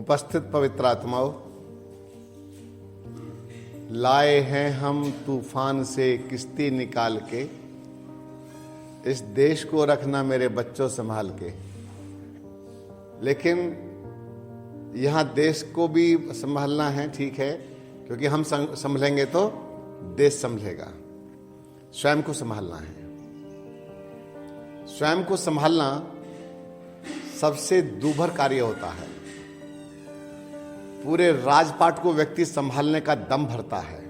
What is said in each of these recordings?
उपस्थित पवित्र आत्माओं, लाए हैं हम तूफान से किश्ती निकाल के, इस देश को रखना मेरे बच्चों संभाल के। लेकिन यहां देश को भी संभालना है, ठीक है, क्योंकि हम संभलेंगे तो देश संभलेगा। स्वयं को संभालना है। स्वयं को संभालना सबसे दूभर कार्य होता है। पूरे राजपाट को व्यक्ति संभालने का दम भरता है,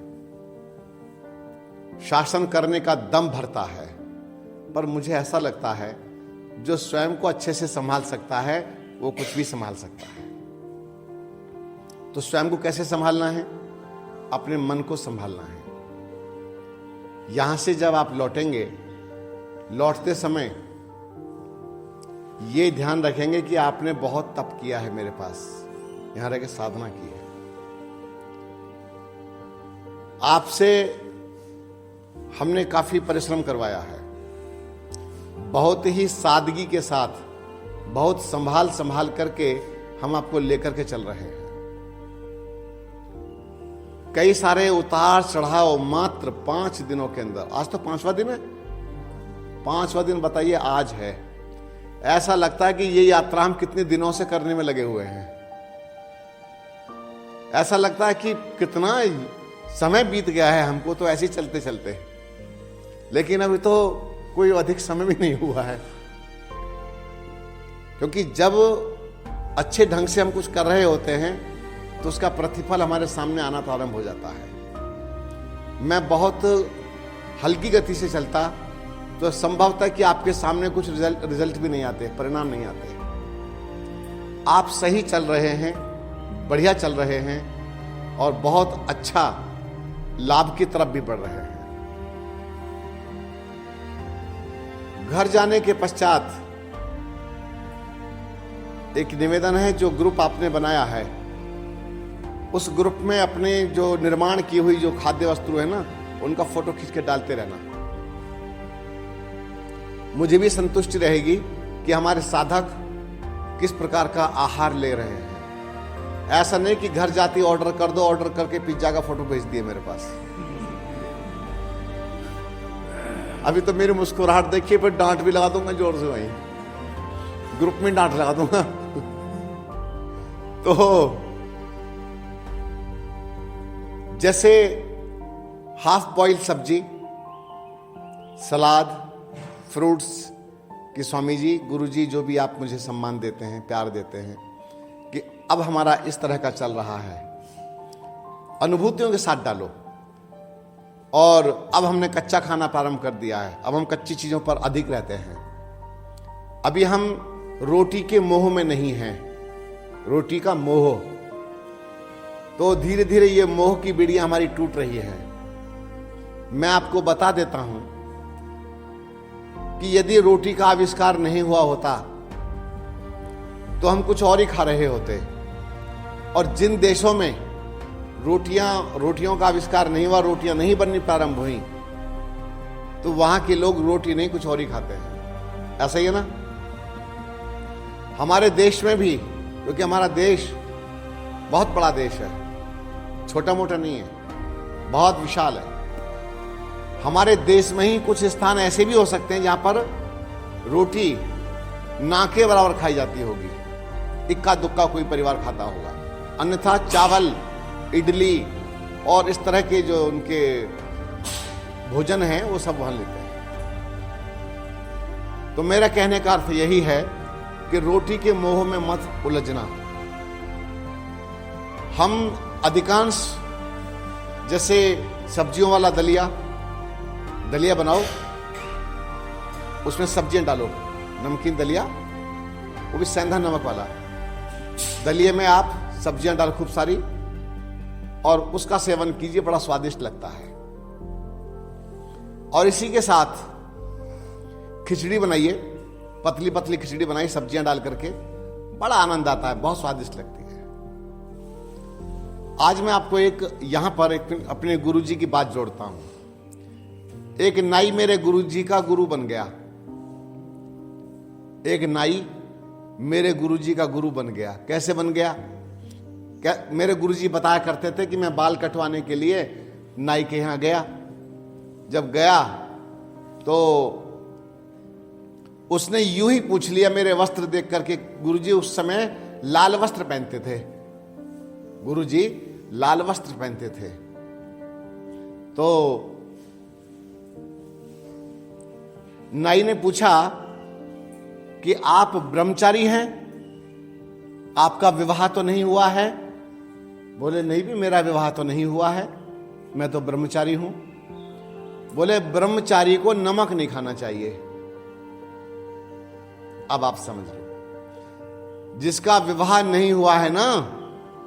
शासन करने का दम भरता है, पर मुझे ऐसा लगता है जो स्वयं को अच्छे से संभाल सकता है वो कुछ भी संभाल सकता है। तो स्वयं को कैसे संभालना है? अपने मन को संभालना है। यहां से जब आप लौटेंगे, लौटते समय ये ध्यान रखेंगे कि आपने बहुत तप किया है, मेरे पास यहां रह के साधना की है। आपसे हमने काफी परिश्रम करवाया है, बहुत ही सादगी के साथ, बहुत संभाल संभाल करके हम आपको लेकर के चल रहे हैं। कई सारे उतार चढ़ाव मात्र 5 दिनों के अंदर। आज तो 5वां दिन है। 5वां दिन बताइए आज है। ऐसा लगता है कि ये यात्रा हम कितने दिनों से करने में लगे हुए हैं। ऐसा लगता है कि कितना समय बीत गया है हमको तो ऐसे ही चलते चलते, लेकिन अभी तो कोई अधिक समय भी नहीं हुआ है। क्योंकि जब अच्छे ढंग से हम कुछ कर रहे होते हैं तो उसका प्रतिफल हमारे सामने आना प्रारंभ हो जाता है। मैं बहुत हल्की गति से चलता तो संभवतः कि आपके सामने कुछ रिजल्ट भी नहीं आते, परिणाम नहीं आते। आप सही चल रहे हैं, बढ़िया चल रहे हैं और बहुत अच्छा लाभ की तरफ भी बढ़ रहे हैं। घर जाने के पश्चात एक निवेदन है, जो ग्रुप आपने बनाया है उस ग्रुप में अपने जो निर्माण की हुई जो खाद्य वस्तु है ना, उनका फोटो खींच के डालते रहना। मुझे भी संतुष्टि रहेगी कि हमारे साधक किस प्रकार का आहार ले रहे हैं। ऐसा नहीं कि घर जाती ऑर्डर कर दो, ऑर्डर करके पिज्जा का फोटो भेज दिए मेरे पास। अभी तो मेरी मुस्कुराहट देखिए, फिर डांट भी लगा दूंगा जोर से, वहीं ग्रुप में डांट लगा दूंगा। तो जैसे हाफ बॉइल्ड सब्जी, सलाद, फ्रूट्स कि स्वामी जी, गुरु जी जो भी आप मुझे सम्मान देते हैं, प्यार देते हैं, कि अब हमारा इस तरह का चल रहा है, अनुभूतियों के साथ डालो। और अब हमने कच्चा खाना प्रारंभ कर दिया है, अब हम कच्ची चीजों पर अधिक रहते हैं। अभी हम रोटी के मोह में नहीं हैं, रोटी का मोह। तो धीरे धीरे ये मोह की बेड़ियां हमारी टूट रही है। मैं आपको बता देता हूं कि यदि रोटी का आविष्कार नहीं हुआ होता तो हम कुछ और ही खा रहे होते। और जिन देशों में रोटियों का आविष्कार नहीं हुआ, रोटियां नहीं बननी प्रारंभ हुई, तो वहां के लोग रोटी नहीं कुछ और ही खाते हैं। ऐसा ही है ना? हमारे देश में भी, क्योंकि हमारा देश बहुत बड़ा देश है, छोटा मोटा नहीं है, बहुत विशाल है। हमारे देश में ही कुछ स्थान ऐसे भी हो सकते हैं जहां पर रोटी ना के बराबर खाई जाती होगी, इक्का दुक्का कोई परिवार खाता होगा। अन्यथा चावल, इडली और इस तरह के जो उनके भोजन हैं वो सब वहां लेते हैं। तो मेरा कहने का अर्थ यही है कि रोटी के मोह में मत उलझना। हम अधिकांश जैसे सब्जियों वाला दलिया बनाओ, उसमें सब्जियां डालो, नमकीन दलिया, वो भी सेंधा नमक वाला। दलिये में आप सब्जियां डाल खूब सारी और उसका सेवन कीजिए, बड़ा स्वादिष्ट लगता है। और इसी के साथ खिचड़ी बनाइए, पतली पतली खिचड़ी बनाइए सब्जियां डाल करके, बड़ा आनंद आता है, बहुत स्वादिष्ट लगती है। आज मैं आपको यहां पर अपने गुरुजी की बात जोड़ता हूं। एक नाई मेरे गुरुजी का गुरु बन गया। एक नाई मेरे गुरुजी का गुरु बन गया। कैसे बन गया? मेरे गुरुजी बताया करते थे कि मैं बाल कटवाने के लिए नाई के यहां गया। जब गया तो उसने यूं ही पूछ लिया मेरे वस्त्र देख करके। गुरुजी उस समय लाल वस्त्र पहनते थे, गुरुजी लाल वस्त्र पहनते थे। तो नाई ने पूछा कि आप ब्रह्मचारी हैं, आपका विवाह तो नहीं हुआ है? बोले नहीं भी, मेरा विवाह तो नहीं हुआ है, मैं तो ब्रह्मचारी हूं। बोले ब्रह्मचारी को नमक नहीं खाना चाहिए। अब आप समझ लो, जिसका विवाह नहीं हुआ है ना,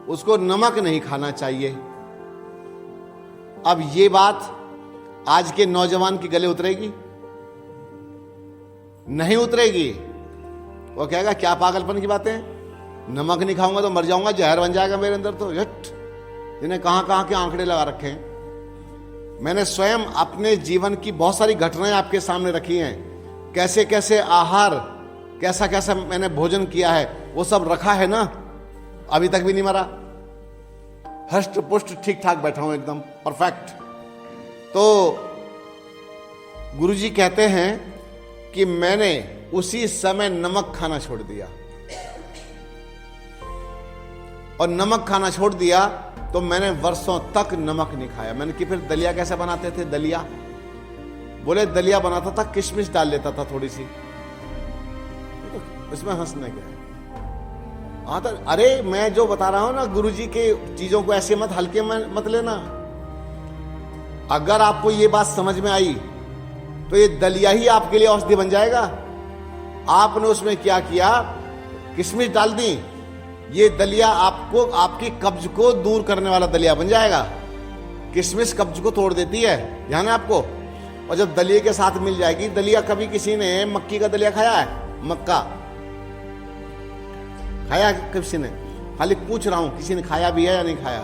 उसको नमक नहीं खाना चाहिए। अब ये बात आज के नौजवान के गले उतरेगी? नहीं उतरेगी। वो कहेगा क्या पागलपन की बातें, नमक नहीं खाऊंगा तो मर जाऊंगा, जहर बन जाएगा मेरे अंदर। तो झट, जिन्हें कहां कहां के आंकड़े लगा रखे हैं। मैंने स्वयं अपने जीवन की बहुत सारी घटनाएं आपके सामने रखी हैं, कैसे कैसे आहार, कैसा कैसा मैंने भोजन किया है, वो सब रखा है ना। अभी तक भी नहीं मरा, हष्ट पुष्ट ठीक ठाक बैठा हूं, एकदम परफेक्ट। तो गुरुजी कहते हैं कि मैंने उसी समय नमक खाना छोड़ दिया, और नमक खाना छोड़ दिया तो मैंने वर्षों तक नमक नहीं खाया। मैंने कि फिर दलिया कैसे बनाते थे? दलिया, बोले दलिया बनाता था, किशमिश डाल लेता था थोड़ी सी। तो इसमें हंसने क्या है? हाँ, तो अरे मैं जो बता रहा हूं ना, गुरुजी के चीजों को ऐसे मत हल्के में मत लेना। अगर आपको ये बात समझ में आई तो ये दलिया ही आपके लिए औषधि बन जाएगा। आपने उसमें क्या किया? किशमिश डाल दी, ये दलिया आपको, आपकी कब्ज को दूर करने वाला दलिया बन जाएगा। किशमिश कब्ज को तोड़ देती है, ध्यान है आपको। और जब दलिये के साथ मिल जाएगी, दलिया, कभी किसी ने मक्की का दलिया खाया है? मक्का खाया किसी ने? खाली पूछ रहा हूं, किसी ने खाया भी है या नहीं खाया?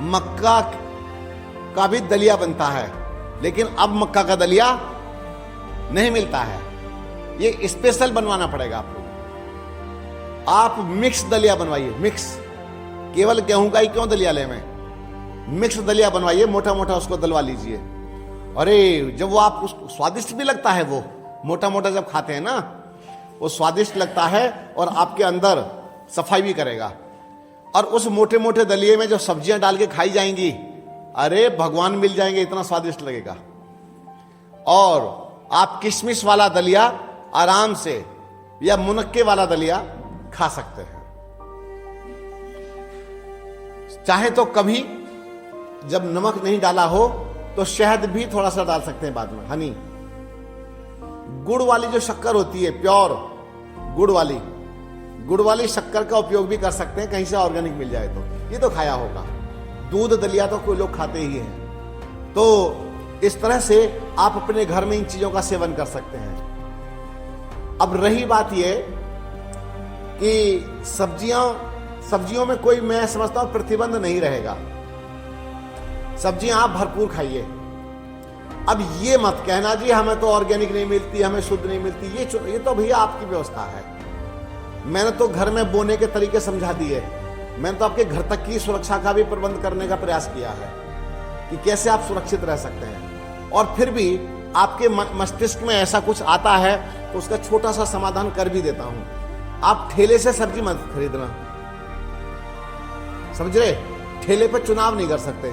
मक्का का भी दलिया बनता है, लेकिन अब मक्का का दलिया नहीं मिलता है, ये स्पेशल बनवाना पड़ेगा आपको। आप मिक्स दलिया बनवाइए, मिक्स, केवल गेहूं का ही क्यों दलिया ले, में मिक्स दलिया बनवाइए, मोटा मोटा उसको दलवा लीजिए। अरे जब वो आप, उसको स्वादिष्ट भी लगता है, वो मोटा मोटा जब खाते हैं ना, वो स्वादिष्ट लगता है और आपके अंदर सफाई भी करेगा। और उस मोटे मोटे दलिये में जो सब्जियां डाल के खाई जाएंगी, अरे भगवान मिल जाएंगे, इतना स्वादिष्ट लगेगा। और आप किशमिश वाला दलिया आराम से, या मुनक्के वाला दलिया खा सकते हैं। चाहे तो कभी जब नमक नहीं डाला हो तो शहद भी थोड़ा सा डाल सकते हैं बाद में, हनी। गुड़ वाली जो शक्कर होती है, प्योर गुड़ वाली शक्कर का उपयोग भी कर सकते हैं, कहीं से ऑर्गेनिक मिल जाए तो। ये तो खाया होगा। दूध दलिया तो कोई लोग खाते ही हैं। तो इस तरह से आप अपने घर में इन चीजों का सेवन कर सकते हैं। अब रही बात यह कि सब्जियों में कोई, मैं समझता हूं, प्रतिबंध नहीं रहेगा। सब्जियां आप भरपूर खाइए। अब ये मत कहना जी हमें तो ऑर्गेनिक नहीं मिलती, हमें शुद्ध नहीं मिलती, ये तो भैया आपकी व्यवस्था है। मैंने तो घर में बोने के तरीके समझा दिए। मैंने तो आपके घर तक की सुरक्षा का भी प्रबंध करने का प्रयास किया है कि कैसे आप सुरक्षित रह सकते हैं। और फिर भी आपके मस्तिष्क में ऐसा कुछ आता है तो उसका छोटा सा समाधान कर भी देता हूं। आप ठेले से सब्जी मत खरीदना, समझ रहे? ठेले पर चुनाव नहीं कर सकते,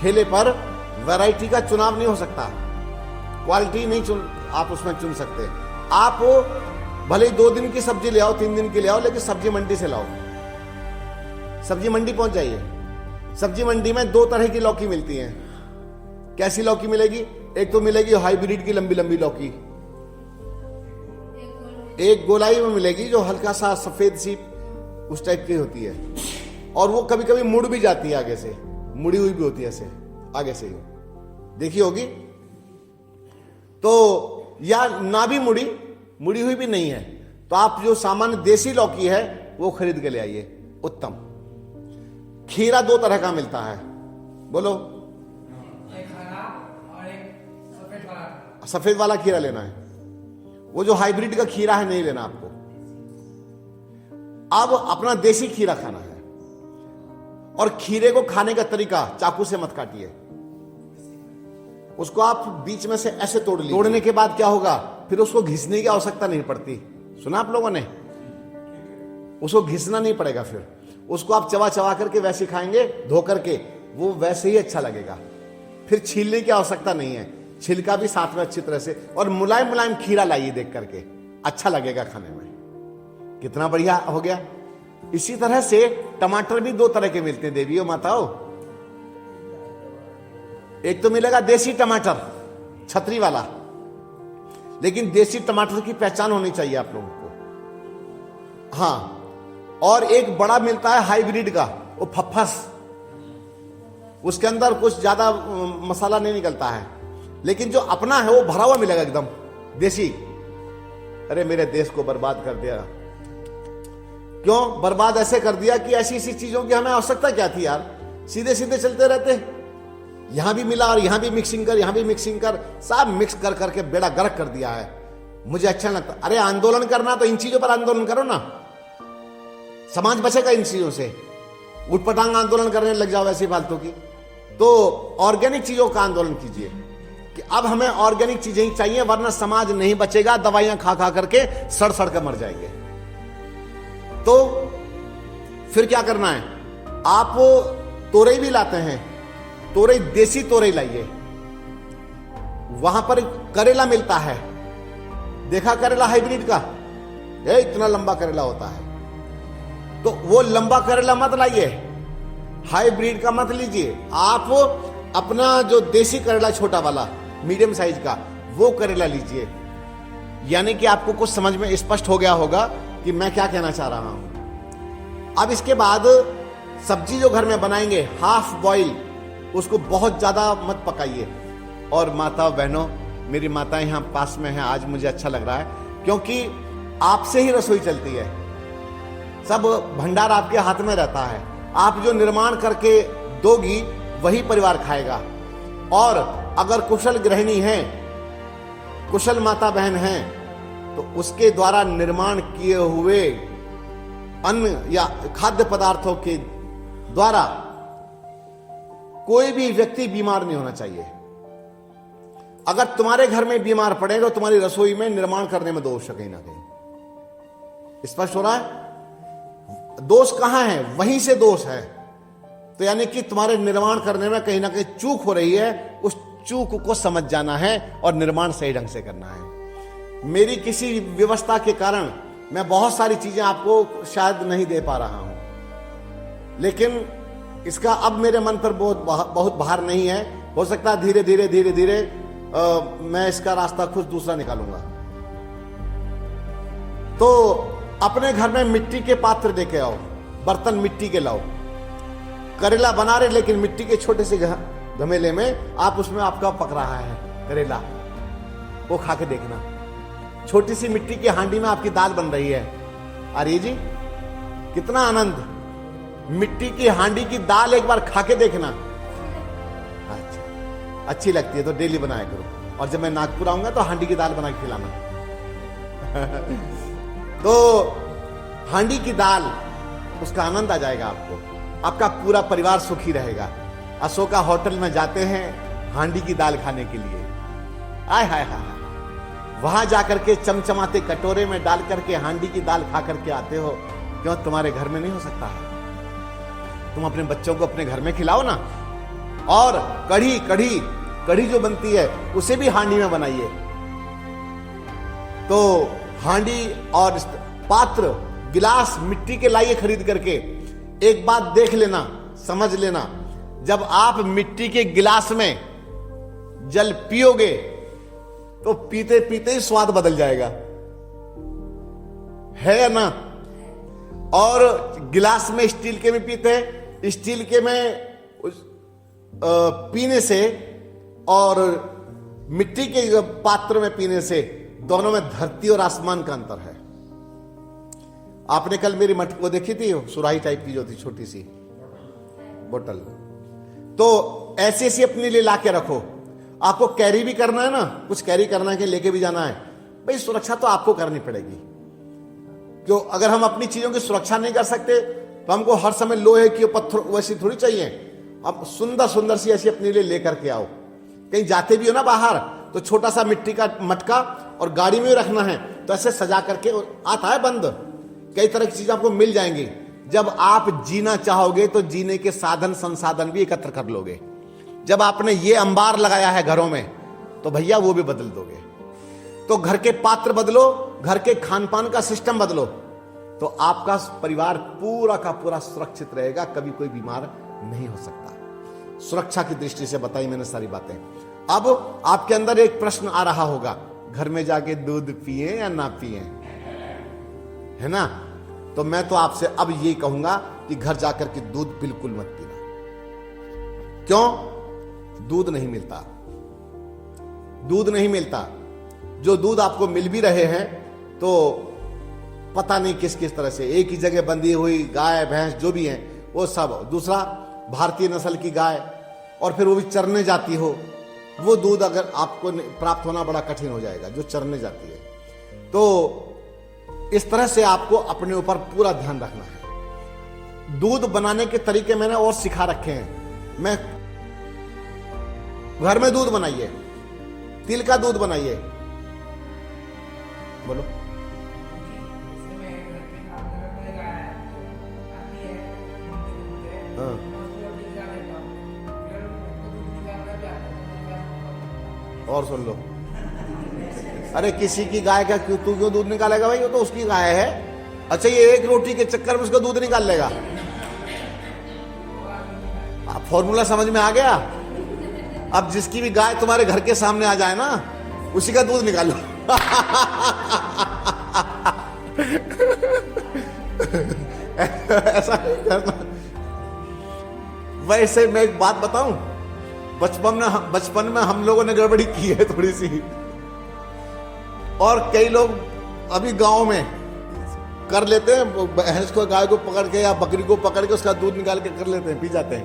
ठेले पर वैरायटी का चुनाव नहीं हो सकता, क्वालिटी नहीं आप उसमें चुन सकते। आप भले 2 दिन की सब्जी ले आओ, 3 दिन की ले आओ, लेकिन सब्जी मंडी से लाओ। सब्जी मंडी पहुंच जाइए। सब्जी मंडी में 2 तरह की लौकी मिलती है। कैसी लौकी मिलेगी? एक तो मिलेगी हाइब्रिड की लंबी लंबी लौकी, एक गोलाई में मिलेगी जो हल्का सा सफेद सी उस टाइप की होती है, और वो कभी कभी मुड़ भी जाती है, आगे से मुड़ी हुई भी होती है, ऐसे आगे से ही देखी होगी। तो या ना भी मुड़ी हुई भी नहीं है, तो आप जो सामान्य देसी लौकी है वो खरीद के ले आइए, उत्तम। खीरा 2 तरह का मिलता है, बोलो। एक हरा और एक सफेद वाला। सफेद वाला खीरा लेना है, वो जो हाइब्रिड का खीरा है नहीं लेना आपको। अब अपना देसी खीरा खाना है, और खीरे को खाने का तरीका चाकू से मत काटिए, उसको आप बीच में से ऐसे तोड़ लीजिए। तोड़ने के बाद क्या होगा, फिर उसको घिसने की आवश्यकता नहीं पड़ती। सुना आप लोगों ने, उसको घिसना नहीं पड़ेगा, फिर उसको आप चबा चबा करके वैसे खाएंगे, धो करके, वो वैसे ही अच्छा लगेगा। फिर छीलने की आवश्यकता नहीं है, छिलका भी साथ में अच्छी तरह से, और मुलायम मुलायम खीरा लाइए, देख करके अच्छा लगेगा खाने में। कितना बढ़िया हो गया। इसी तरह से टमाटर भी दो तरह के मिलते हैं देवियों माताओं। एक तो मिलेगा देसी टमाटर, छतरी वाला, लेकिन देसी टमाटर की पहचान होनी चाहिए आप लोगों को। हाँ, और एक बड़ा मिलता है हाइब्रिड का, वो फफ्फस, उसके अंदर कुछ ज्यादा मसाला नहीं निकलता है, लेकिन जो अपना है वो भरा हुआ मिलेगा एकदम देसी। अरे मेरे देश को बर्बाद कर दिया। क्यों बर्बाद ऐसे कर दिया कि ऐसी ऐसी चीजों की हमें आवश्यकता क्या थी यार, सीधे सीधे चलते रहते, यहां भी मिला और यहां भी मिक्सिंग कर, यहां भी मिक्सिंग कर, सब मिक्स कर करके बेड़ा गर्क कर दिया है। मुझे अच्छा लगता। अरे आंदोलन करना तो इन चीजों पर आंदोलन करो ना, समाज बचेगा इन चीजों से। उठपटांग आंदोलन करने लग जाओ ऐसी फालतू की। तो ऑर्गेनिक चीजों का आंदोलन कीजिए कि अब हमें ऑर्गेनिक चीजें ही चाहिए, वरना समाज नहीं बचेगा, दवाइयां खा खा करके सड़ सड़ कर मर जाएंगे। तो फिर क्या करना है, आप तोरई भी लाते हैं, तोरई देसी तोरई लाइए। वहां पर करेला मिलता है, देखा करेला हाइब्रिड का, इतना लंबा करेला होता है, तो वो लंबा करेला मत लाइए, हाइब्रिड का मत लीजिए। आप अपना जो देसी करेला छोटा वाला मीडियम साइज का, वो करेला लीजिए। यानी कि आपको कुछ समझ में स्पष्ट हो गया होगा कि मैं क्या कहना चाह रहा हूं। अब इसके बाद सब्जी जो घर में बनाएंगे हाफ बॉइल, उसको बहुत ज्यादा मत पकाइए। और माता बहनों, मेरी माताएं यहां पास में हैं, आज मुझे अच्छा लग रहा है क्योंकि आपसे ही रसोई चलती है, सब भंडार आपके हाथ में रहता है। आप जो निर्माण करके दोगी वही परिवार खाएगा। और अगर कुशल गृहिणी हैं, कुशल माता बहन हैं, तो उसके द्वारा निर्माण किए हुए अन्न या खाद्य पदार्थों के द्वारा कोई भी व्यक्ति बीमार नहीं होना चाहिए। अगर तुम्हारे घर में बीमार पड़े तो तुम्हारी रसोई में निर्माण करने में दोष है कहीं ना कहीं। स्पष्ट हो रहा है? दोष कहां है? वहीं से दोष है। तो यानी कि तुम्हारे निर्माण करने में कहीं ना कहीं चूक हो रही है, उस चूक को समझ जाना है और निर्माण सही ढंग से करना है। मेरी किसी व्यवस्था के कारण मैं बहुत सारी चीजें आपको शायद नहीं दे पा रहा हूं, लेकिन इसका अब मेरे मन पर बहुत भार नहीं है। हो सकता है धीरे धीरे धीरे धीरे मैं इसका रास्ता खुद दूसरा निकालूंगा। तो अपने घर में मिट्टी के पात्र लेके आओ, बर्तन मिट्टी के लाओ। करेला बना रहे लेकिन मिट्टी के छोटे से घमेले में आप उसमें आपका पक रहा है करेला, वो खा के देखना। छोटी सी मिट्टी की हांडी में आपकी दाल बन रही है। अरे जी कितना आनंद! मिट्टी की हांडी की दाल एक बार खा के देखना। अच्छा, अच्छी लगती है तो डेली बनाया करो, और जब मैं नागपुर आऊंगा तो हांडी की दाल बना के खिलाना। तो हांडी की दाल, उसका आनंद आ जाएगा आपको, आपका पूरा परिवार सुखी रहेगा। अशोका होटल में जाते हैं हांडी की दाल खाने के लिए, आय हाय हाय, वहां जाकर के चमचमाते कटोरे में डाल करके हांडी की दाल खा करके आते हो। क्यों तुम्हारे घर में नहीं हो सकता है? तुम अपने बच्चों को अपने घर में खिलाओ ना। और कढ़ी कढ़ी कढ़ी जो बनती है उसे भी हांडी में बनाइए। तो हांडी और पात्र, गिलास मिट्टी के लाइए खरीद करके। एक बात देख लेना, समझ लेना, जब आप मिट्टी के गिलास में जल पियोगे तो पीते पीते ही स्वाद बदल जाएगा, है ना? और गिलास में स्टील के में पीते हैं, स्टील के में पीने से और मिट्टी के पात्र में पीने से, दोनों में धरती और आसमान का अंतर है। आपने कल मेरी मटकी वो देखी थी, सुराही टाइप की जो थी, छोटी सी बोतल। तो ऐसे ऐसे अपने लिए ला के रखो। आपको कैरी भी करना है ना, कुछ कैरी करना है कि लेके भी जाना है, भाई सुरक्षा तो आपको करनी पड़ेगी। क्यों? अगर हम अपनी चीजों की सुरक्षा नहीं कर सकते तो हमको हर समय लोहे की पत्थर वैसी थोड़ी चाहिए। अब सुंदर सुंदर सी ऐसी अपने लिए लेकर के आओ। कहीं जाते भी हो ना बाहर तो छोटा सा मिट्टी का मटका और गाड़ी में रखना है तो ऐसे सजा करके, आता है बंद, कई तरह की चीजें आपको मिल जाएंगी। जब आप जीना चाहोगे तो जीने के साधन संसाधन भी एकत्र कर लोगे। जब आपने ये अंबार लगाया है घरों में तो भैया वो भी बदल दोगे। तो घर के पात्र बदलो, घर के खान पान का सिस्टम बदलो, तो आपका परिवार पूरा का पूरा सुरक्षित रहेगा, कभी कोई बीमार नहीं हो सकता। सुरक्षा की दृष्टि से बताई मैंने सारी बातें। अब आपके अंदर एक प्रश्न आ रहा होगा, घर में जाके दूध पिए या ना पिए, है ना? तो मैं तो आपसे अब ये कहूंगा कि घर जाकर के दूध बिल्कुल मत पीना। क्यों? दूध नहीं मिलता, दूध नहीं मिलता। जो दूध आपको मिल भी रहे हैं तो पता नहीं किस किस तरह से, एक ही जगह बंधी हुई गाय भैंस जो भी हैं वो सब, दूसरा भारतीय नस्ल की गाय, और फिर वो भी चरने जाती हो, वो दूध अगर आपको प्राप्त होना बड़ा कठिन हो जाएगा जो चरने जाती है। तो इस तरह से आपको अपने ऊपर पूरा ध्यान रखना है। दूध बनाने के तरीके मैंने और सिखा रखे हैं। मैं घर में दूध बनाइए, तिल का दूध बनाइए। बोलो। हाँ। और सुन लो, अरे किसी की गाय का तू क्यों दूध निकालेगा भाई? वो तो उसकी गाय है। अच्छा, ये एक रोटी के चक्कर में उसका दूध निकाल लेगा? आप फॉर्मूला समझ में आ गया? अब जिसकी भी गाय तुम्हारे घर के सामने आ जाए ना, उसी का दूध निकालो। ऐसा करना। वैसे मैं एक बात बताऊं, बचपन में हम लोगों ने गड़बड़ी की है थोड़ी सी, और कई लोग अभी गांव में कर लेते हैं, भैंस को गाय को पकड़ के या बकरी को पकड़ के उसका दूध निकाल के कर लेते हैं, पी जाते हैं,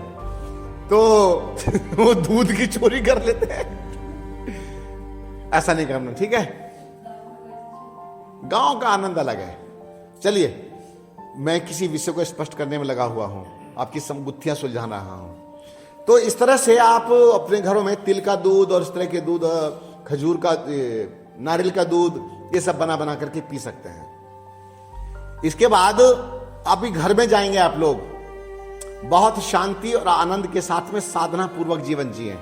तो वो दूध की चोरी कर लेते हैं। ऐसा नहीं करना, ठीक है? गांव का आनंद अलग है। चलिए, मैं किसी विषय को स्पष्ट करने में लगा हुआ हूं, आपकी गुत्थियां सुलझा रहा हूं। तो इस तरह से आप अपने घरों में तिल का दूध और इस तरह के दूध, खजूर का, नारियल का दूध, ये सब बना बना करके पी सकते हैं। इसके बाद अभी घर में जाएंगे आप लोग, बहुत शांति और आनंद के साथ में साधना पूर्वक जीवन जिए,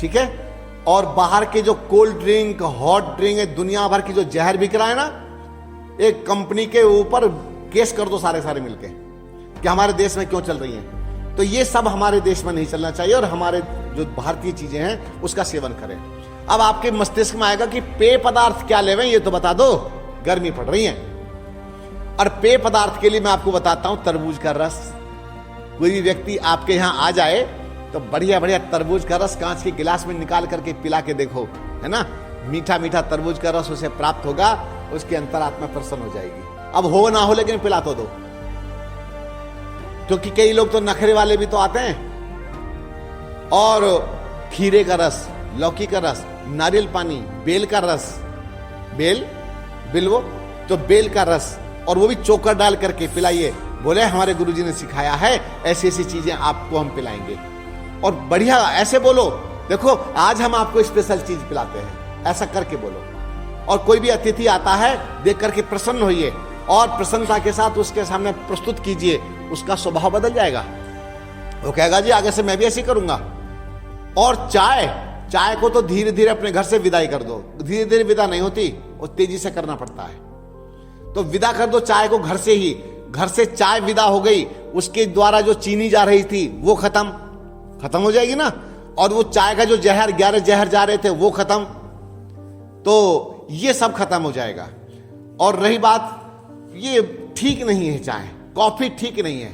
ठीक है? और बाहर के जो कोल्ड ड्रिंक, हॉट ड्रिंक, दुनिया भर की जो जहर बिक रहा है ना, एक कंपनी के ऊपर केस कर दो सारे मिलके कि हमारे देश में क्यों चल रही है। तो ये सब हमारे देश में नहीं चलना चाहिए, और हमारे जो भारतीय चीजें हैं उसका सेवन करें। अब आपके मस्तिष्क में आएगा कि पेय पदार्थ क्या लेवें, ये तो बता दो, गर्मी पड़ रही है। और पेय पदार्थ के लिए मैं आपको बताता हूं तरबूज का रस। कोई भी व्यक्ति आपके यहां आ जाए तो बढ़िया बढ़िया तरबूज का रस कांच के गिलास में निकाल करके पिला के देखो, है ना? मीठा मीठा तरबूज का रस उसे प्राप्त होगा, उसकी अंतरात्मा प्रसन्न हो जाएगी। अब हो ना हो लेकिन पिला तो दो, क्योंकि कई लोग तो नखरे वाले भी तो आते हैं। और खीरे का रस, लौकी का रस, नारियल पानी, बेल का रस, बिल्वो तो बेल का रस, और वो भी चोकर डाल करके पिलाइए। बोले हमारे गुरुजी ने सिखाया है, ऐसी ऐसी चीजें आपको हम पिलाएंगे। और बढ़िया ऐसे बोलो, देखो आज हम आपको स्पेशल चीज पिलाते हैं, ऐसा करके बोलो। और कोई भी अतिथि आता है, देख करके प्रसन्न होइए और प्रसन्नता के साथ उसके सामने प्रस्तुत कीजिए, उसका स्वभाव बदल जाएगा। वो कहेगा जी आगे से मैं भी ऐसे करूंगा। और चाय को तो धीरे धीरे अपने घर से विदाई कर दो। धीरे धीरे विदा नहीं होती, वो तेजी से करना पड़ता है। तो विदा कर दो चाय को घर से ही। घर से चाय विदा हो गई, उसके द्वारा जो चीनी जा रही थी वो खत्म हो जाएगी ना, और वो चाय का जो 11 जहर जा रहे थे वो खत्म, तो ये सब खत्म हो जाएगा। और रही बात, ये ठीक नहीं है चाय, कॉफी ठीक नहीं है।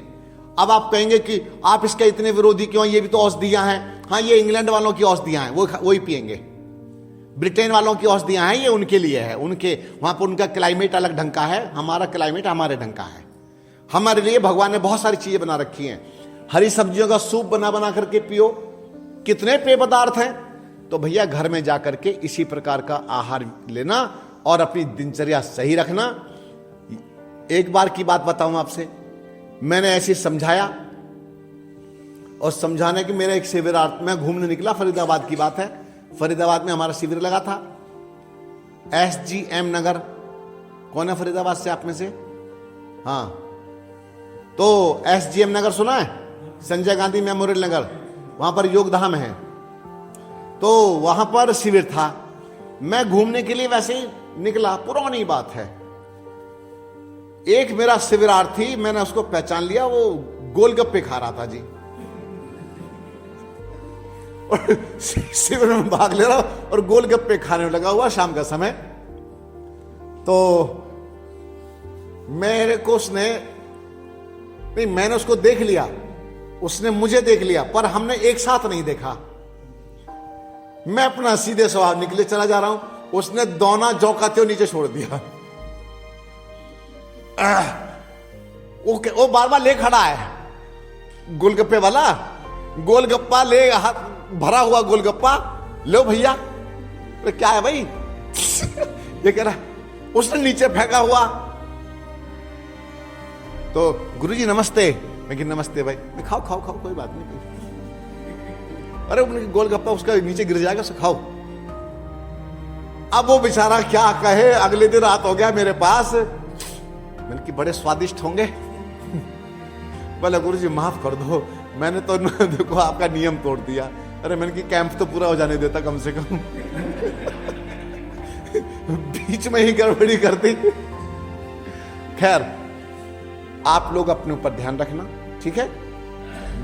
अब आप कहेंगे कि आप इसके इतने विरोधी क्यों, ये भी तो औषधियां हैं। हाँ, ये इंग्लैंड वालों की औषधियां हैं, वो ही पिएंगे। ब्रिटेन वालों की औषधियां हैं, ये उनके लिए है। उनके वहां पर उनका क्लाइमेट अलग ढंग का है, हमारा क्लाइमेट हमारे ढंग का है। हमारे लिए भगवान ने बहुत सारी चीजें बना रखी हैं। हरी सब्जियों का सूप बना करके पियो। कितने पेय पदार्थ हैं। तो भैया घर में जाकर के इसी प्रकार का आहार लेना और अपनी दिनचर्या सही रखना। एक बार की बात बताऊं आपसे, मैंने ऐसे समझाया और समझाने की मेरा एक शिविर, मैं घूमने निकला, फरीदाबाद की बात है। फरीदाबाद में हमारा शिविर लगा था, SGM नगर। कौन है फरीदाबाद से आप में से? हाँ, तो SGM नगर सुना है? संजय गांधी मेमोरियल नगर, वहां पर योगधाम है। तो वहां पर शिविर था। मैं घूमने के लिए वैसे ही निकला, पुरानी बात है। एक मेरा शिविरार्थी, मैंने उसको पहचान लिया, वो गोलगप्पे खा रहा था जी, और शिविर में भाग ले रहा और गोलगप्पे खाने में लगा हुआ, शाम का समय। तो मेरे को उसने, नहीं, मैंने उसको देख लिया, उसने मुझे देख लिया, पर हमने एक साथ नहीं देखा। मैं अपना सीधे स्वभाव निकले चला जा रहा हूं, उसने दोना जौकाते हुए नीचे छोड़ दिया। वो बार बार ले खड़ा है गोलगप्पे वाला, गोलगप्पा ले, हाथ भरा हुआ गोलगप्पा, लो भैया। क्या है भाई? ये कह रहा, उसने नीचे फेंका हुआ। तो गुरुजी नमस्ते। मैं कि नमस्ते भाई। खाओ खाओ खाओ, कोई बात नहीं। अरे गोलगप्पा उसका नीचे गिर जाएगा, उसे खाओ। अब वो बेचारा क्या कहे, अगले दिन रात हो गया मेरे पास। मैंने कि बड़े स्वादिष्ट होंगे। बोला गुरुजी माफ कर दो, मैंने तो देखो आपका नियम तोड़ दिया। अरे मैंने कि कैंप तो पूरा हो जाने देता कम से कम। बीच में ही गड़बड़ी कर दी। खैर, आप लोग अपने ऊपर ध्यान रखना, ठीक है?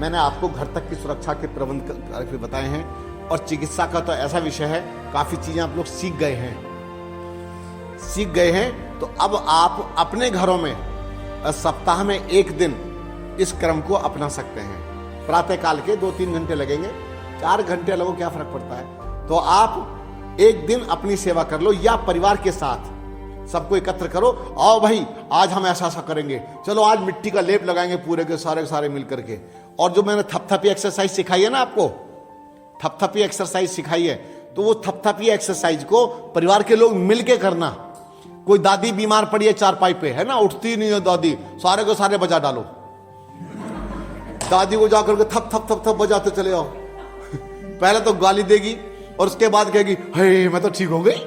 मैंने आपको घर तक की सुरक्षा के प्रबंध काफी बताए हैं, और चिकित्सा का तो ऐसा विषय है, काफी चीजें आप लोग सीख गए हैं। तो अब आप अपने घरों में सप्ताह में एक दिन इस क्रम को अपना सकते हैं। प्रातः काल के 2-3 घंटे लगेंगे, 4 घंटे लगो, क्या फर्क पड़ता है? तो आप एक दिन अपनी सेवा कर लो, या परिवार के साथ सबको एकत्र करो, आओ भाई आज हम ऐसा ऐसा करेंगे, चलो आज मिट्टी का लेप लगाएंगे पूरे के सारे मिल करके। और जो मैंने थपथपी एक्सरसाइज सिखाई है ना आपको, थपथपी एक्सरसाइज सिखाई है, तो वो थपथपी एक्सरसाइज को परिवार के लोग मिलके करना। कोई दादी बीमार पड़ी है चारपाई पे, है ना, उठती नहीं है दादी, सारे को सारे बजा डालो, दादी को जाकर के थप थप थप थप बजाते चले आओ। पहले तो गाली देगी और उसके बाद कहेगी हे मैं तो ठीक हो गई।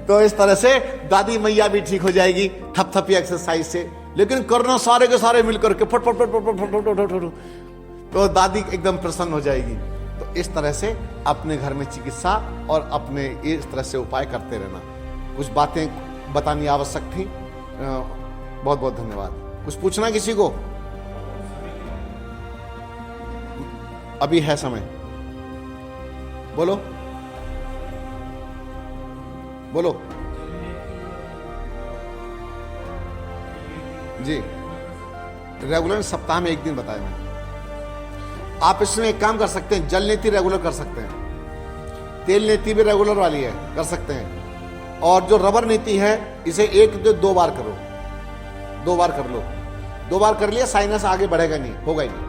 तो इस तरह से दादी मैया भी ठीक हो जाएगी थपथपी एक्सरसाइज से। लेकिन करना सारे के सारे मिलकर के फट फट फट फट फट फट फट, तो दादी एकदम प्रसन्न हो जाएगी। तो इस तरह से अपने घर में चिकित्सा और अपने इस तरह से उपाय करते रहना। कुछ बातें बतानी आवश्यक थी। बहुत बहुत धन्यवाद। कुछ पूछना किसी को? अभी है समय, बोलो बोलो जी। रेगुलर सप्ताह में एक दिन बताया मैंने। आप इसमें एक काम कर सकते हैं, जल नीति रेगुलर कर सकते हैं, तेल नीति भी रेगुलर वाली है, कर सकते हैं। और जो रबर नीति है इसे 1-2 बार करो, 2 बार कर लो। 2 बार कर लिया, साइनस आगे बढ़ेगा नहीं, होगा ही नहीं।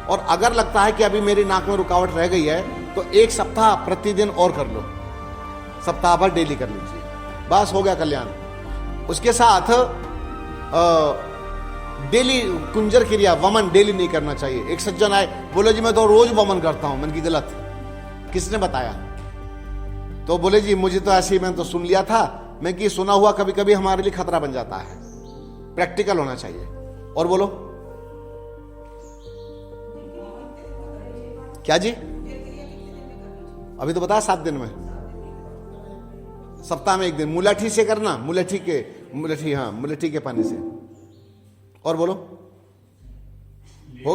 और अगर लगता है कि अभी मेरी नाक में रुकावट रह गई है तो 1 सप्ताह प्रतिदिन और कर लो, सप्ताह भर डेली कर लीजिए, बस हो गया कल्याण। उसके साथ डेली कुंजर क्रिया, वमन डेली नहीं करना चाहिए। एक सज्जन आए, बोले जी मैं तो रोज वमन करता हूं। मैंने की गलत, किसने बताया? तो बोले जी मुझे तो ऐसे ही, मैंने तो सुन लिया था। मैं कि सुना हुआ कभी कभी हमारे लिए खतरा बन जाता है, प्रैक्टिकल होना चाहिए। और बोलो क्या जी? अभी तो बताया 7 दिन में, सप्ताह में 1 दिन। मुलठी से करना, मुलठी के पानी से। और बोलो हो,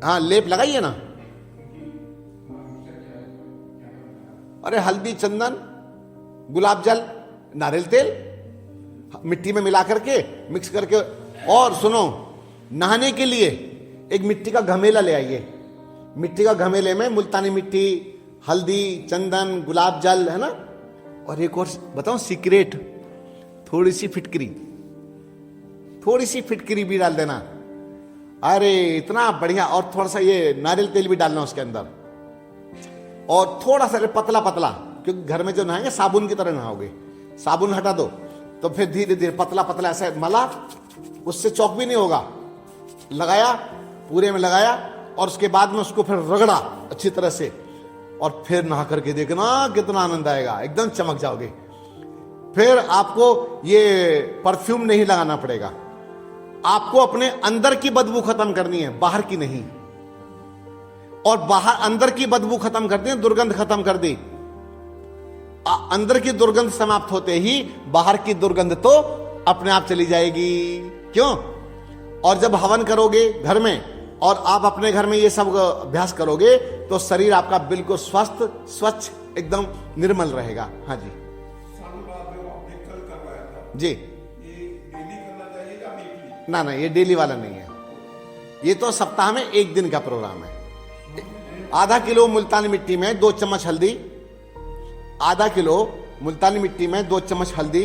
हाँ लेप लगाइए ना। अरे हल्दी, चंदन, गुलाब जल, नारियल तेल मिट्टी में मिला करके मिक्स करके। और सुनो, नहाने के लिए एक मिट्टी का घमेला ले आइए। मिट्टी का घमेले में मुल्तानी मिट्टी, हल्दी, चंदन, गुलाब जल, है ना। और एक और बताऊं सीक्रेट, थोड़ी सी फिटकरी भी डाल देना। अरे इतना बढ़िया। और थोड़ा सा ये नारियल तेल भी डालना उसके अंदर, और थोड़ा सा पतला पतला, क्योंकि घर में जो नहाएंगे साबुन की तरह नहाओगे, साबुन हटा दो तो फिर धीरे धीरे पतला पतला ऐसे मला, उससे चौक भी नहीं होगा, लगाया पूरे में लगाया और उसके बाद में उसको फिर रगड़ा अच्छी तरह से और फिर नहा करके देखना कितना आनंद आएगा, एकदम चमक जाओगे। फिर आपको ये परफ्यूम नहीं लगाना पड़ेगा, आपको अपने अंदर की बदबू खत्म करनी है, बाहर की नहीं। और बाहर अंदर की बदबू खत्म कर दी, दुर्गंध खत्म कर दी। अंदर की दुर्गंध समाप्त होते ही बाहर की दुर्गंध तो अपने आप चली जाएगी। क्यों? और जब हवन करोगे घर में और आप अपने घर में ये सब अभ्यास करोगे तो शरीर आपका बिल्कुल स्वस्थ स्वच्छ एकदम निर्मल रहेगा। हाँ जी कल करवाया था, जी। ये डेली करना चाहिए या वीकली? ना ये डेली वाला नहीं है, ये तो सप्ताह में एक दिन का प्रोग्राम है। आधा किलो मुल्तानी मिट्टी में 2 चम्मच हल्दी, आधा किलो मुल्तानी मिट्टी में 2 चम्मच हल्दी,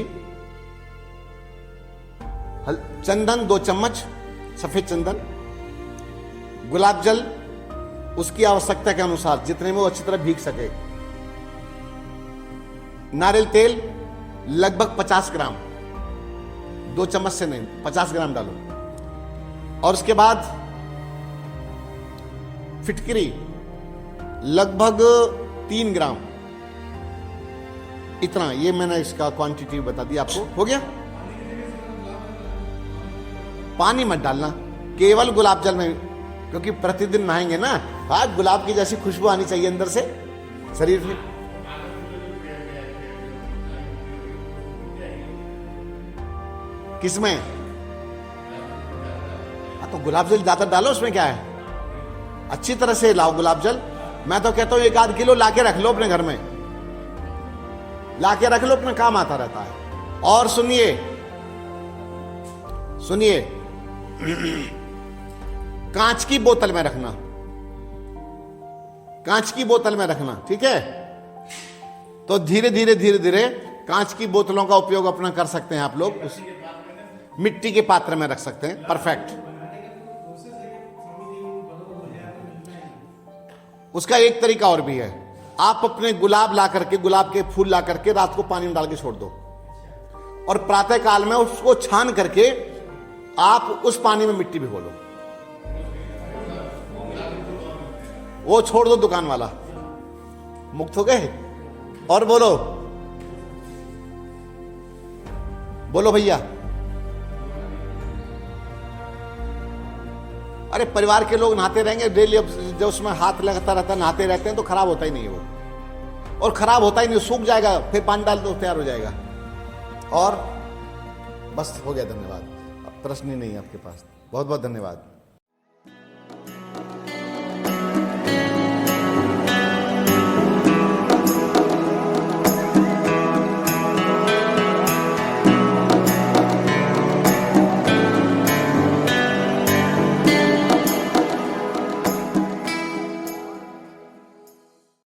चंदन 2 चम्मच सफेद चंदन, गुलाब जल उसकी आवश्यकता के अनुसार जितने में वो अच्छी तरह भीग सके, नारियल तेल लगभग 50 ग्राम, 2 चम्मच से नहीं 50 ग्राम डालो। और उसके बाद फिटकरी लगभग 3 ग्राम, इतना, ये मैंने इसका क्वांटिटी बता दी आपको। हो गया? पानी मत डालना, केवल गुलाब जल में, क्योंकि प्रतिदिन नहाएंगे ना। हाँ, गुलाब की जैसी खुशबू आनी चाहिए अंदर से शरीर में। किसमें? हाँ तो गुलाब जल ज्यादा डालो, उसमें क्या है, अच्छी तरह से लाओ गुलाब जल। मैं तो कहता हूं 1 आध किलो लाके रख लो अपने घर में, लाके रख लो, अपना काम आता रहता है। और सुनिए सुनिए कांच की बोतल में रखना, कांच की बोतल में रखना, ठीक है? तो धीरे धीरे धीरे धीरे कांच की बोतलों का उपयोग अपना कर सकते हैं आप लोग, उस मिट्टी के पात्र में रख सकते हैं। परफेक्ट। उसका एक तरीका और भी है, आप अपने गुलाब ला करके, गुलाब के फूल ला करके रात को पानी में डाल के छोड़ दो और प्रातः काल में उसको छान करके आप उस पानी में मिट्टी भिगो लो, वो छोड़ दो दुकान वाला, मुक्त हो गए। और बोलो बोलो भैया। अरे परिवार के लोग नहाते रहेंगे डेली, अब जब उसमें हाथ लगता रहता है, नहाते रहते हैं तो खराब होता ही नहीं है वो, और खराब होता ही नहीं, सूख जाएगा, फिर पानी डाल दो तैयार हो जाएगा। और बस हो गया, धन्यवाद। प्रश्न ही नहीं है आपके पास, बहुत बहुत धन्यवाद।